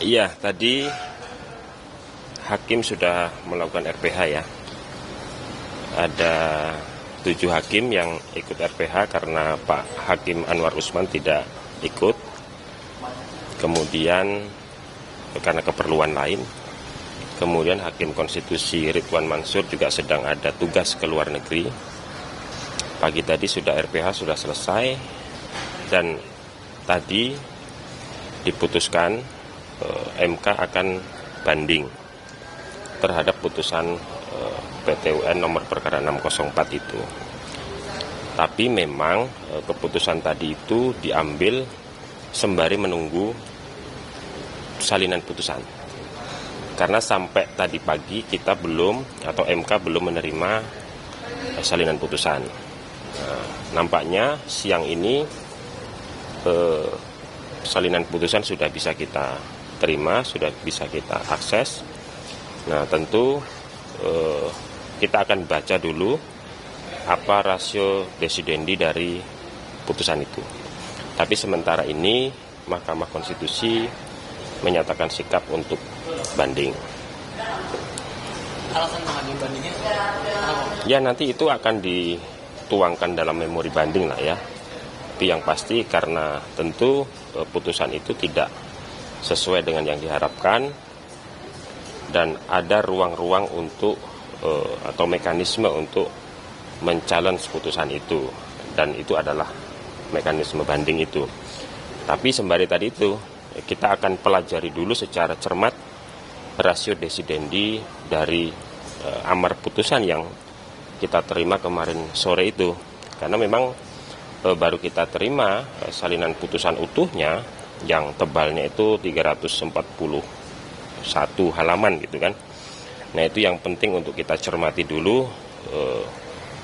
Iya, tadi hakim sudah melakukan RPH ya. Ada 7 hakim yang ikut RPH karena Pak Hakim Anwar Usman tidak ikut. Kemudian karena keperluan lain. Kemudian Hakim Konstitusi Ridwan Mansur juga sedang ada tugas ke luar negeri. Pagi tadi sudah RPH sudah selesai dan tadi diputuskan MK akan banding terhadap putusan PT UN nomor perkara 604 itu. Tapi memang keputusan tadi itu diambil sembari menunggu salinan putusan. Karena sampai tadi pagi kita belum atau MK belum menerima salinan putusan. Nampaknya siang ini salinan putusan sudah bisa kita terima, sudah bisa kita akses. Nah, tentu kita akan baca dulu apa rasio desidendi dari putusan itu. Tapi sementara ini Mahkamah Konstitusi menyatakan sikap untuk banding. Alasan mengajukan bandingnya? Ya, nanti itu akan dituangkan dalam memori banding lah ya. Tapi yang pasti karena tentu putusan itu tidak sesuai dengan yang diharapkan dan ada ruang-ruang untuk atau mekanisme untuk men-challenge putusan itu, dan itu adalah mekanisme banding itu. Tapi sembari tadi itu kita akan pelajari dulu secara cermat rasio desidendi dari amar putusan yang kita terima kemarin sore itu, karena memang baru kita terima salinan putusan utuhnya yang tebalnya itu 341 halaman gitu kan. Nah, itu yang penting untuk kita cermati dulu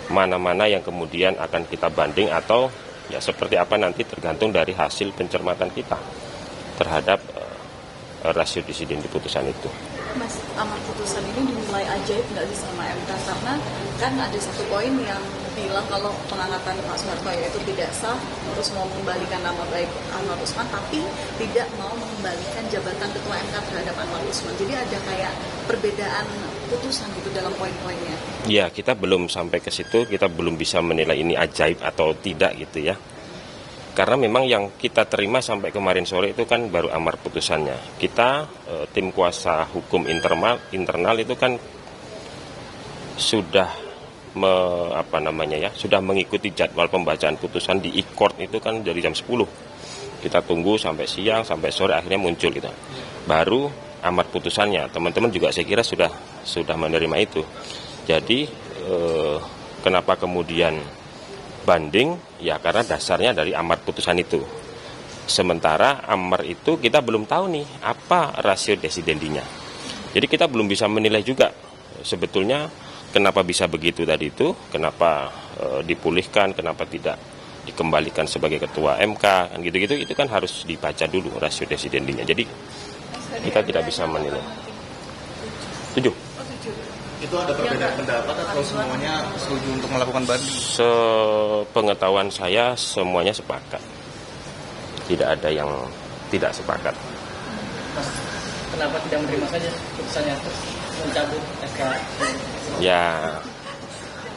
mana-mana yang kemudian akan kita banding atau ya seperti apa nanti tergantung dari hasil pencermatan kita terhadap rasio desidendi putusan itu. Mas, amar putusan ini dinilai ajaib nggak sih sama MK? Karena kan ada satu poin yang bilang kalau pengangkatan Pak Soeharto itu tidak sah, terus mau mengembalikan nama baik Anwar Usman, tapi tidak mau mengembalikan jabatan Ketua MK terhadap Anwar Usman. Jadi ada kayak perbedaan putusan gitu dalam poin-poinnya. Ya, kita belum sampai ke situ, kita belum bisa menilai ini ajaib atau tidak gitu ya. Karena memang yang kita terima sampai kemarin sore itu kan baru amar putusannya. Kita tim kuasa hukum internal itu kan sudah sudah mengikuti jadwal pembacaan putusan di e-court itu kan dari jam 10. Kita tunggu sampai siang, sampai sore akhirnya muncul gitu. Baru amar putusannya. Teman-teman juga saya kira sudah menerima itu. Jadi kenapa kemudian banding? Ya karena dasarnya dari amar putusan itu. Sementara amar itu kita belum tahu nih apa rasio desidendinya. Jadi kita belum bisa menilai juga sebetulnya kenapa bisa begitu tadi itu, kenapa dipulihkan, kenapa tidak dikembalikan sebagai ketua MK, kan gitu-gitu itu kan harus dibaca dulu rasio desidendinya. Jadi kita tidak bisa menilai. 7. Itu ada perbedaan pendapat atau semuanya setuju untuk melakukan banding? Sepengetahuan saya semuanya sepakat. Tidak ada yang tidak sepakat. Mas, kenapa tidak menerima saja putusannya terus mencabut SK? Ya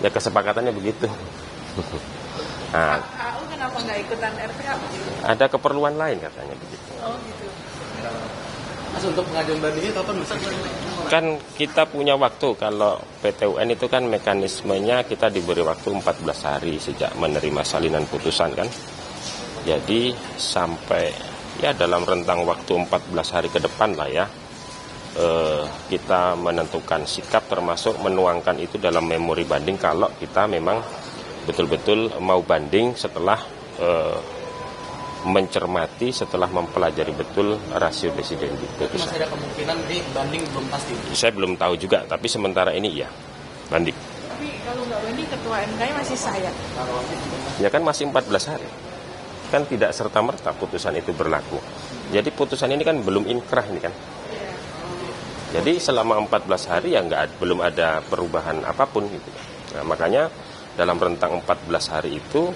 kesepakatannya begitu. Nah, AU kenapa nggak ikutan RPH? ada keperluan lain katanya begitu. Oh gitu. Mas, untuk pengajuan bandingnya kapan bisa? Kan kita punya waktu, kalau PT UN itu kan mekanismenya kita diberi waktu 14 hari sejak menerima salinan putusan kan. Jadi sampai ya dalam rentang waktu 14 hari ke depan lah ya, kita menentukan sikap termasuk menuangkan itu dalam memori banding kalau kita memang betul-betul mau banding setelah mencermati, setelah mempelajari betul rasio desidendi putusan. Masih ada kemungkinan di banding belum pasti? Saya belum tahu juga, tapi sementara ini ya banding. Tapi kalau nggak banding Ketua MK masih sah ya? Ya kan masih 14 hari. Kan tidak serta-merta putusan itu berlaku. Jadi putusan ini kan belum inkrah ini kan. Jadi selama 14 hari ya belum ada perubahan apapun gitu. Nah, makanya dalam rentang 14 hari itu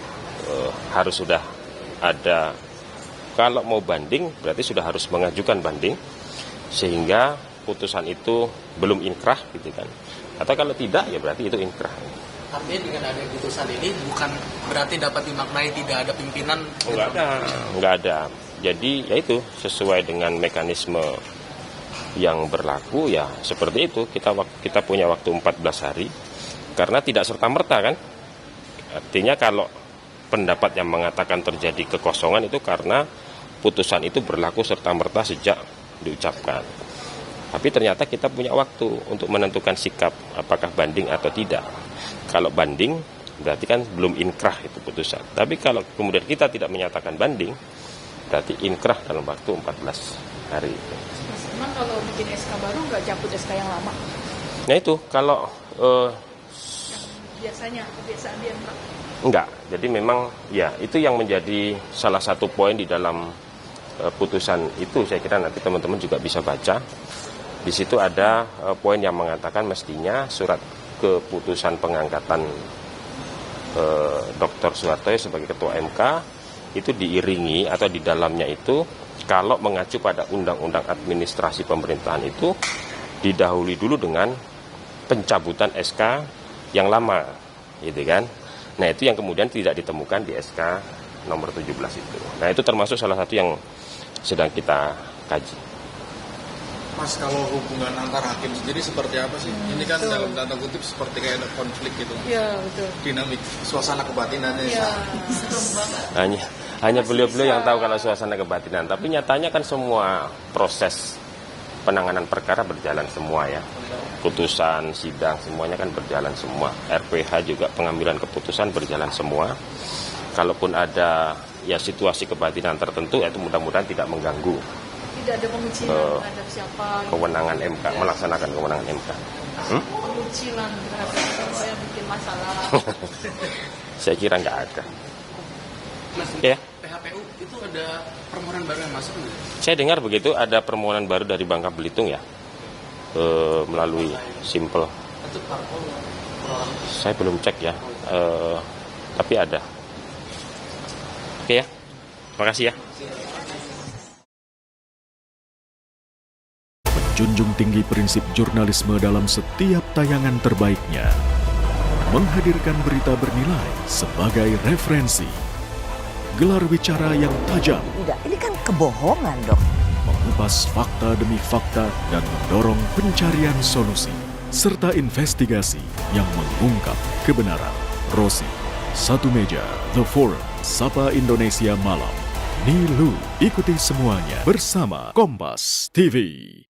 harus sudah ada, kalau mau banding berarti sudah harus mengajukan banding. sehingga putusan itu belum inkrah gitu kan. Atau kalau tidak ya berarti itu inkrah. Artinya dengan adanya putusan ini bukan berarti dapat dimaknai tidak ada pimpinan? Enggak ada. Jadi ya itu sesuai dengan mekanisme yang berlaku ya seperti itu. Kita punya waktu 14 hari karena tidak serta-merta kan. Artinya kalau pendapat yang mengatakan terjadi kekosongan itu karena putusan itu berlaku serta-merta sejak diucapkan. Tapi ternyata kita punya waktu untuk menentukan sikap apakah banding atau tidak. Kalau banding berarti kan belum inkrah itu putusan. Tapi kalau kemudian kita tidak menyatakan banding berarti inkrah dalam waktu 14 hari. Memang kalau bikin SK baru nggak cabut SK yang lama? Nah itu kalau Biasanya kebiasaan dia Pak. enggak. Jadi memang ya itu yang menjadi salah satu poin di dalam putusan itu. Saya kira nanti teman-teman juga bisa baca. Di situ ada poin yang mengatakan mestinya surat keputusan pengangkatan Dr. Soeharto sebagai Ketua MK itu diiringi atau di dalamnya itu kalau mengacu pada Undang-Undang Administrasi Pemerintahan itu didahului dulu dengan pencabutan SK yang lama, gitu kan? Nah itu yang kemudian tidak ditemukan di SK nomor 17 itu. Nah itu termasuk salah satu yang sedang kita kaji. Mas, kalau hubungan antar hakim sendiri seperti apa sih? Ini kan dalam tanda kutip seperti kayak ada konflik gitu. Iya, betul. Dinamik suasana kebatinannya. Iya, Hanya beliau-beliau yang tahu kalau suasana kebatinan. Tapi nyatanya kan semua proses penanganan perkara berjalan semua ya. Putusan, sidang, semuanya kan berjalan semua. RPH juga pengambilan keputusan berjalan semua. Kalaupun ada ya situasi kebatinan tertentu, itu mudah-mudahan tidak mengganggu tidak ada pengucilan terhadap siapa. kewenangan MK, melaksanakan kewenangan MK. Pengucilan terhadap siapa yang bikin masalah. Saya kira nggak ada. Mas, Ya. PHPU itu ada permohonan baru yang masuk nggak? Saya dengar begitu ada permohonan baru dari Bangka Belitung ya, melalui Simple. Itu parpol. Saya belum cek ya, tapi ada. Oke ya, makasih ya. Menjunjung tinggi prinsip jurnalisme dalam setiap tayangan terbaiknya. Menghadirkan berita bernilai sebagai referensi. Gelar bicara yang tajam. Tidak, ini kan kebohongan dok. Mengupas fakta demi fakta dan mendorong pencarian solusi. Serta investigasi yang mengungkap kebenaran. Rosi, Satu Meja, The Forum, Sapa Indonesia Malam. Nilu, ikuti semuanya bersama Kompas TV.